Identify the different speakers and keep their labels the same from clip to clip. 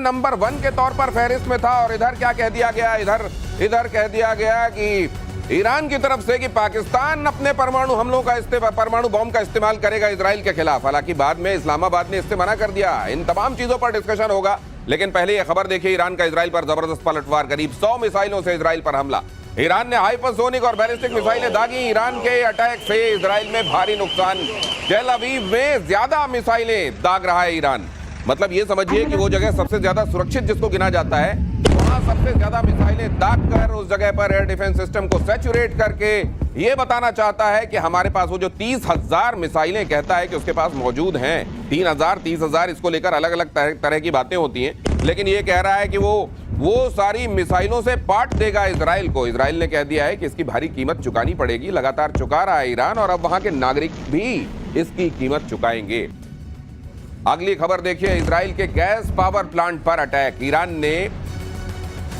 Speaker 1: Number 1 के तौर पर फहरिस्त में था। और इधर क्या कह दिया गया, इधर कह दिया गया कि ईरान की तरफ से कि पाकिस्तान अपने परमाणु हमलों का परमाणु बॉम्ब का इस्तेमाल करेगा इजराइल के खिलाफ। हालांकि बाद में इस्लामाबाद ने इससे मना कर दिया। इन तमाम चीजों पर डिस्कशन होगा, लेकिन पहले यह खबर देखिए, ईरान का इजराइल पर जबरदस्त पलटवार, करीब 100 मिसाइलों से इजराइल पर हमला। ईरान ने हाइपरसोनिक और बैलिस्टिक मिसाइलें दागी। ईरान के अटैक से इजराइल में भारी नुकसान। टेल अवीव में ज्यादा मिसाइलें दाग रहा है ईरान। मतलब ये समझिए कि वो जगह सबसे ज्यादा सुरक्षित जिसको गिना जाता है, वहां सबसे ज्यादा मिसाइलें दाग कर उस जगह पर एयर डिफेंस सिस्टम को सैचुरेट करके ये बताना चाहता है कि हमारे पास वो जो 30,000 मिसाइलें कहता है कि उसके पास मौजूद हैं, 30,000 इसको लेकर अलग अलग तरह की बातें होती हैं, लेकिन ये कह रहा है कि वो सारी मिसाइलों से पाट देगा इजराइल को। इजराइल ने कह दिया है कि इसकी भारी कीमत चुकानी पड़ेगी। लगातार चुका रहा है ईरान, और अब वहां के नागरिक भी इसकी कीमत चुकाएंगे। अगली खबर देखिए, इजराइल के गैस पावर प्लांट पर अटैक। ईरान ने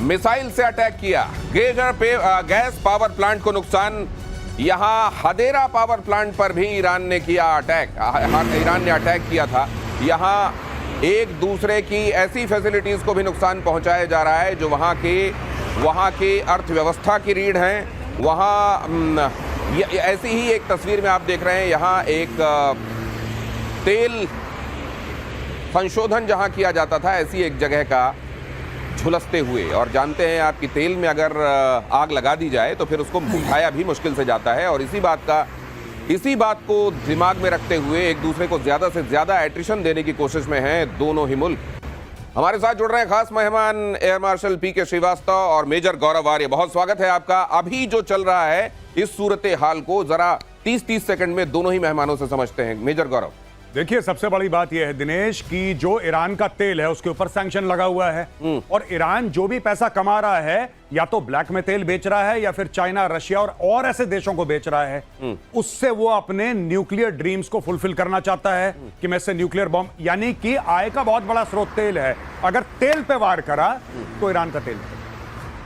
Speaker 1: मिसाइल से अटैक किया। गेजर पे गैस पावर प्लांट को नुकसान। यहां हदेरा पावर प्लांट पर भी ईरान ने किया अटैक। ईरान ने अटैक किया था। यहां एक दूसरे की ऐसी फैसिलिटीज को भी नुकसान पहुंचाया जा रहा है जो वहां की अर्थव्यवस्था की रीढ़ हैं। वहां ऐसी ही एक तस्वीर में आप देख रहे हैं, यहां एक तेल संशोधन जहां किया जाता था, ऐसी एक जगह का झुलसते हुए। और जानते हैं आप कि तेल में अगर आग लगा दी जाए तो फिर उसको बुझाया भी मुश्किल से जाता है। और इसी बात को दिमाग में रखते हुए एक दूसरे को ज्यादा से ज्यादा एट्रिशन देने की कोशिश में हैं दोनों ही मुल्क। हमारे साथ जुड़ रहे हैं खास मेहमान एयर मार्शल पीके श्रीवास्तव और मेजर गौरव आर्य। बहुत स्वागत है आपका। अभी जो चल रहा है इस सूरत हाल को जरा 30 सेकंड में दोनों ही मेहमानों से समझते हैं। मेजर गौरव,
Speaker 2: देखिए, सबसे बड़ी बात यह है दिनेश कि जो ईरान का तेल है उसके ऊपर सैंक्शन लगा हुआ है, और ईरान जो भी पैसा कमा रहा है या तो ब्लैक में तेल बेच रहा है या फिर चाइना, रशिया और ऐसे देशों को बेच रहा है। उससे वो अपने न्यूक्लियर ड्रीम्स को फुलफिल करना चाहता है कि मैं इससे न्यूक्लियर बॉम्ब, यानी कि आय का बहुत बड़ा स्रोत तेल है। अगर तेल पे वार करा तो ईरान का तेल,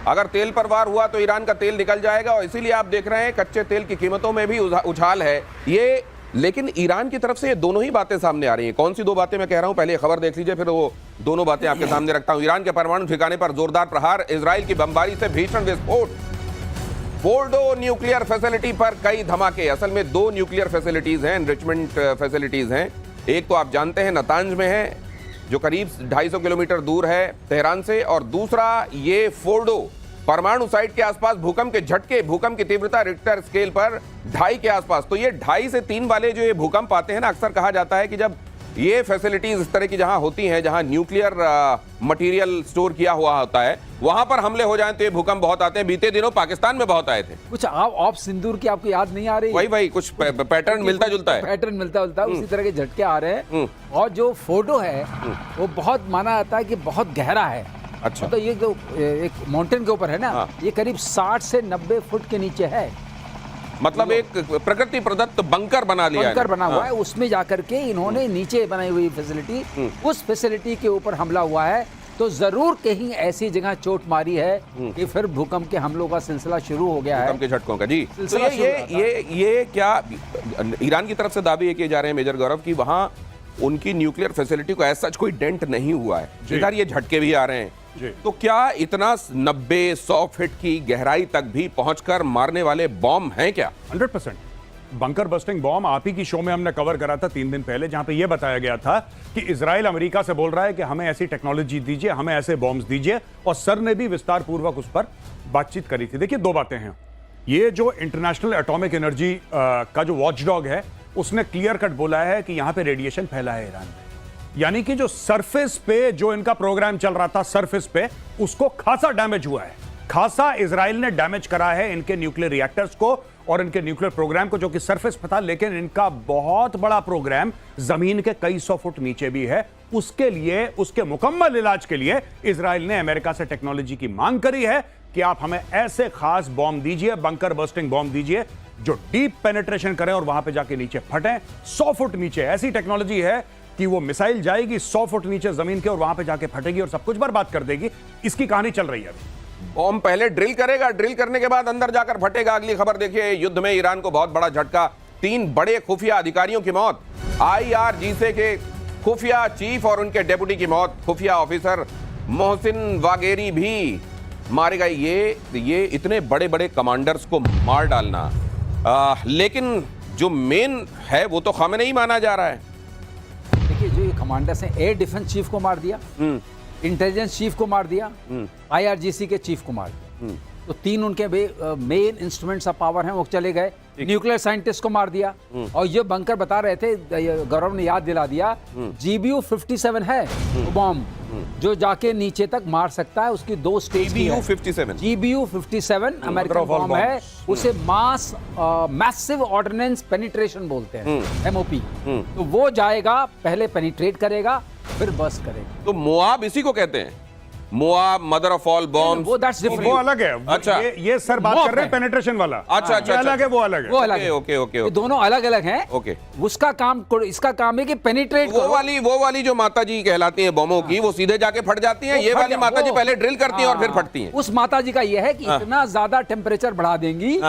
Speaker 1: अगर तेल पर वार हुआ तो ईरान का तेल निकल जाएगा। और इसीलिए आप देख रहे हैं कच्चे तेल की कीमतों में भी उछाल है ये। लेकिन ईरान की तरफ से ये दोनों ही बातें सामने आ रही हैं। कौन सी दो बातें मैं कह रहा हूं, पहले खबर देख लीजिए, फिर वो दोनों बातें आपके सामने रखता हूं। ईरान के परमाणु ठिकाने पर जोरदार प्रहार, इजराइल की बमबारी से भीषण विस्फोट। फोर्डो न्यूक्लियर फैसिलिटी पर कई धमाके। असल में 2 न्यूक्लियर फैसिलिटीज हैं, एनरिचमेंट फैसिलिटीज हैं। एक तो आप जानते हैं नतांज में है, जो करीब 250 किलोमीटर दूर है तेहरान से, और दूसरा ये फोर्डो परमाणु साइट के आसपास भूकंप की तीव्रता रिक्टर स्केल पर 2.5 के आसपास। तो ये 2.5 से 3 वाले जो ये भूकंप आते हैं ना, अक्सर कहा जाता है कि जब ये फैसिलिटीज इस तरह की जहां होती हैं, जहां न्यूक्लियर मटेरियल स्टोर किया हुआ होता है, वहां पर हमले हो जाएं तो ये भूकंप बहुत आते हैं। बीते दिनों पाकिस्तान में बहुत आए थे।
Speaker 3: कुछ ऑफ सिंदूर की आपको याद नहीं आ रही?
Speaker 1: वही कुछ पैटर्न मिलता जुलता है,
Speaker 3: पैटर्न मिलता जुलता उसी तरह के झटके आ रहे हैं। और जो फोटो है वो बहुत माना जाता है कि बहुत गहरा है।
Speaker 1: अच्छा,
Speaker 3: तो ये जो एक माउंटेन के ऊपर है ना, ये करीब 60 से 90 फुट के नीचे है।
Speaker 1: मतलब एक प्रकृति प्रदत्त बंकर बना
Speaker 3: हुआ है। उसमें जाकर के इन्होंने नीचे बनाई हुई फैसिलिटी, उस फैसिलिटी के ऊपर हमला हुआ है। तो जरूर कहीं ऐसी जगह चोट मारी है कि फिर भूकंप के हमलों का सिलसिला शुरू हो गया है,
Speaker 1: भूकंप के झटकों का। जी, तो ये क्या ईरान की तरफ से दावे ये किए जा रहे हैं मेजर गौरव की वहां उनकी न्यूक्लियर फैसिलिटी को ऐसा कोई डेंट नहीं हुआ है, इधर ये झटके भी आ रहे हैं। तो क्या इतना 90-100 फीट की गहराई तक भी पहुंचकर मारने वाले बॉम्ब हैं क्या?
Speaker 2: 100% बंकर बस्टिंग बॉम्ब आप ही की शो में हमने कवर करा था 3 दिन पहले, जहां पे यह बताया गया था कि इजराइल अमेरिका से बोल रहा है कि हमें ऐसी टेक्नोलॉजी दीजिए, हमें ऐसे बॉम्ब्स दीजिए। और सर ने भी विस्तार पूर्वक उस पर बातचीत करी थी। देखिए, 2 बातें हैं। ये जो इंटरनेशनल एटॉमिक एनर्जी का जो वॉचडॉग है, उसने क्लियर कट बोला है कि यहां पे रेडिएशन फैला है ईरान में, यानी कि जो सरफेस पे जो इनका प्रोग्राम चल रहा था, सरफेस पे उसको खासा डैमेज हुआ है। खासा इजराइल ने डैमेज करा है इनके न्यूक्लियर रिएक्टर्स को और इनके न्यूक्लियर प्रोग्राम को, जो कि सरफेस पे था। लेकिन इनका बहुत बड़ा प्रोग्राम जमीन के कई 100 फुट नीचे भी है। उसके लिए, उसके मुकम्मल इलाज के लिए इजराइल ने अमेरिका से टेक्नोलॉजी की मांग करी है कि आप हमें ऐसे खास बॉम्ब दीजिए, बंकर बस्टिंग बॉम्ब दीजिए, जो डीप पेनिट्रेशन करें और वहां पे जाके नीचे फटें 100 फुट नीचे। ऐसी टेक्नोलॉजी है कि वो मिसाइल जाएगी 100 फुट नीचे जमीन के और वहां पे जाके फटेगी और सब कुछ बर्बाद कर देगी। इसकी कहानी चल रही है अभी।
Speaker 1: बॉम्ब पहले ड्रिल करेगा, ड्रिल करने के बाद अंदर जाकर फटेगा। अगली खबर देखिए, युद्ध में ईरान को बहुत बड़ा झटका, 3 बड़े खुफिया अधिकारियों की मौत। IRGC के खुफिया चीफ और उनके डेप्यूटी की मौत। खुफिया ऑफिसर मोहसिन वागेरी भी मारे गए। ये इतने बड़े बड़े कमांडर्स को मार डालना, लेकिन जो मेन है वो तो खामेनेई माना जा रहा है।
Speaker 3: देखिए, जो ये कमांडर्स हैं, एयर डिफेंस चीफ को मार दिया, इंटेलिजेंस चीफ को मार दिया, IRGC के चीफ को मार दिया। तो 3 उनके मेन इंस्ट्रूमेंट्स ऑफ पावर हैं, वो चले गए। न्यूक्लियर साइंटिस्ट को मार दिया। और ये बंकर बता रहे थे, गौरव ने याद दिला दिया, GBU 57 है वो बॉम्ब जो जाके नीचे तक मार सकता है। उसकी 2 स्टेज की है। GBU 57 अमेरिकन बॉम्ब है। उसे मैसिव ऑर्डिनेंस पेनिट्रेशन बोलते हैं, MOP। तो वो जाएगा, पहले पेनिट्रेट करेगा, फिर बस्ट करेगा।
Speaker 1: तो मोआब इसी को कहते हैं, Moab, mother of all bombs.
Speaker 2: वो अलग है।
Speaker 1: अच्छा,
Speaker 2: ये सर बात कर रहे हैं पेनिट्रेशन वाला।
Speaker 1: अच्छा,
Speaker 2: अलग है, वो अलग है।
Speaker 3: वो अलग है।
Speaker 1: ओके।
Speaker 3: ये दोनों अलग अलग हैं।
Speaker 1: ओके।
Speaker 3: उसका काम, इसका काम है कि पेनिट्रेट।
Speaker 1: वो वाली जो माता जी कहलाती हैं बमों की, वो सीधे जाके फट जाती हैं। ये वाली माता जी पहले ड्रिल करती हैं और फिर फटती हैं।
Speaker 3: उस माता जी का ये है कि इतना ज्यादा टेम्परेचर बढ़ा देंगी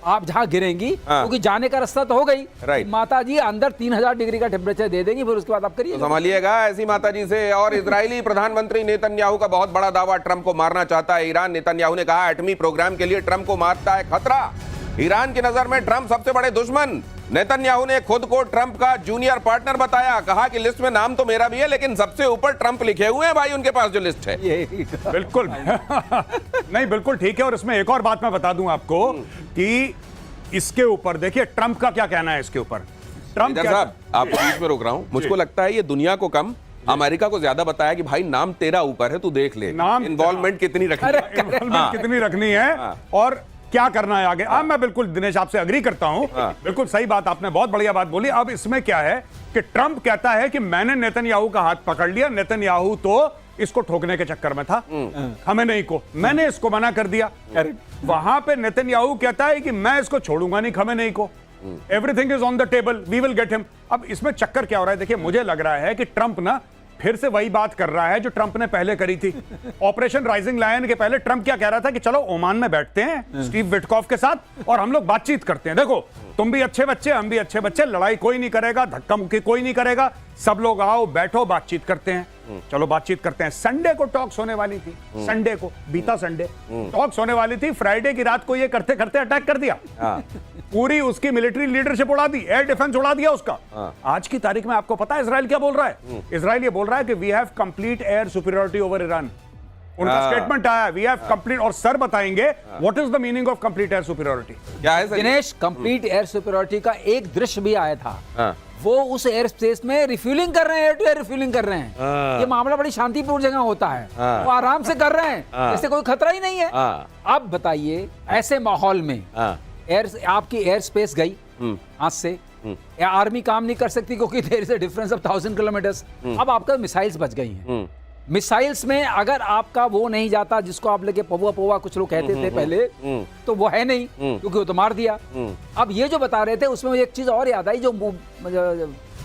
Speaker 3: आप जहां गिरेंगी, क्योंकि जाने का रास्ता तो हो गई।
Speaker 1: राइट।
Speaker 3: माता जी अंदर 3000 डिग्री का टेम्परेचर दे देंगी, फिर उसके बाद आप करिए।
Speaker 1: तो संभालिएगा ऐसी माता जी से। और इजरायली प्रधानमंत्री नेतन्याहू का बहुत बड़ा दावा, ट्रंप को मारना चाहता है ईरान। नेतन्याहू ने कहा, एटमी प्रोग्राम के लिए ट्रंप को मारता है खतरा। ईरान की नजर में ट्रंप सबसे बड़े दुश्मन। नेतन्याहू ने खुद को ट्रंप का जूनियर पार्टनर बताया। कहा कि लिस्ट में नाम तो मेरा भी है, लेकिन सबसे ऊपर ट्रंप लिखे हुए हैं भाई उनके पास जो लिस्ट है।
Speaker 2: बिल्कुल नहीं, बिल्कुल ठीक है। और इसमें एक और बात मैं बता दूं आपको कि इसके ऊपर देखिए ट्रंप का क्या कहना है इसके ऊपर। ट्रंप
Speaker 1: साहब, आपको बीच में रोक रहा हूं। मुझको लगता है ये दुनिया को कम, अमेरिका को ज्यादा बताया कि भाई नाम तेरा ऊपर है, तू देख ले नाम इन्वॉल्वमेंट कितनी रखनी है,
Speaker 2: कितनी रखनी है और क्या करना है आगे। मैं बिल्कुल दिनेश आपसे अग्री करता हूं। बिल्कुल सही बात, आपने बहुत बढ़िया बात बोली। अब इसमें क्या है कि ट्रंप कहता है कि मैंने नेतन्याहू का हाथ पकड़ लिया, नेतन्याहू तो इसको ठोकने के चक्कर में था, खमेनेई को मैंने इसको मना कर दिया। वहां पे नेतन्याहू कहता है कि मैं इसको छोड़ूंगा नहीं खमेनेई को, everything is on the table, we will get him. अब इसमें चक्कर क्या हो रहा है, देखिए मुझे लग रहा है कि ट्रंप ना फिर से वही बात कर रहा है जो ट्रंप ने पहले करी थी। ऑपरेशन राइजिंग लायन के पहले ट्रंप क्या कह रहा था कि चलो ओमान में बैठते हैं स्टीव विटकॉफ के साथ और हम लोग बातचीत करते हैं। देखो तुम भी अच्छे बच्चे, हम भी अच्छे बच्चे, लड़ाई कोई नहीं करेगा, धक्का मुक्की कोई नहीं करेगा, सब लोग आओ बैठो बातचीत करते हैं। चलो बातचीत करते हैं। संडे को टॉक्स होने वाली थी, संडे को, बीता संडे टॉक्स होने वाली थी। फ्राइडे की रात को ये करते करते अटैक कर दिया, पूरी उसकी मिलिट्री लीडरशिप उड़ा दी, एयर डिफेंस उड़ा दिया उसका। आज की तारीख में आपको पता है इजराइल क्या बोल रहा है? इजराइल ये बोल रहा है कि we have complete air superiority over Iran. उनका स्टेटमेंट आया, वी हैव कंप्लीट, और सर बताएंगे what is the meaning of complete air superiority
Speaker 1: क्या है।
Speaker 3: दिनेश, कंप्लीट एयर सुपीरियरिटी का एक दृश्य भी आया था। वो उस एयर स्पेस में रिफ्यूलिंग कर रहे हैं, एयर टू एयर रिफ्यूलिंग कर रहे हैं। ये मामला बड़ी शांतिपूर्ण जगह होता है, वो आराम से कर रहे हैं, जैसे कोई खतरा ही नहीं है। अब बताइए ऐसे माहौल में आपकी एयर स्पेस गई हाथ से, या आर्मी काम नहीं कर सकती क्योंकि there is a difference of 1000 kilometres. अब आपका मिसाइल्स बच गई हैं। मिसाइल्स में अगर आपका वो नहीं जाता, जिसको आप लेके पौवा पौवा कुछ लोग कहते थे पहले, तो वो है नहीं, क्योंकि वो तो मार दिया। अब ये जो बता रहे थे उसमें एक चीज और याद आई, जो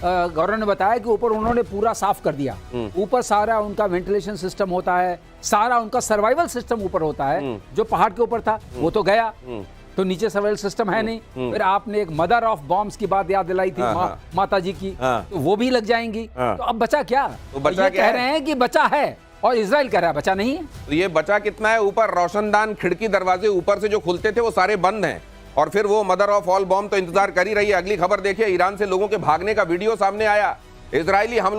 Speaker 3: गौरव ने बताया कि ऊपर उन्होंने पूरा साफ कर दिया। ऊपर सारा उनका वेंटिलेशन सिस्टम होता है, सारा उनका सर्वाइवल सिस्टम ऊपर होता है। जो पहाड़ के ऊपर था वो तो गया, तो नीचे सर्वाइवल सिस्टम है नहीं। फिर आपने एक मदर ऑफ बॉम्ब्स की बात याद दिलाई थी, माता जी की, तो वो भी लग जाएंगी। तो अब बचा क्या?
Speaker 1: तो बचा
Speaker 3: ये
Speaker 1: क्या
Speaker 3: कह रहे हैं कि बचा है, और इजराइल कह रहा है बचा नहीं है।
Speaker 1: तो ये बचा कितना है? ऊपर रोशनदान, खिड़की, दरवाजे ऊपर से जो खुलते थे वो सारे बंद हैं। और फिर वो मदर ऑफ ऑल बॉम्ब तो इंतजार कर ही रही है। अगली खबर देखिए, ईरान से लोगों के भागने का वीडियो सामने आया। इजरायली हमलों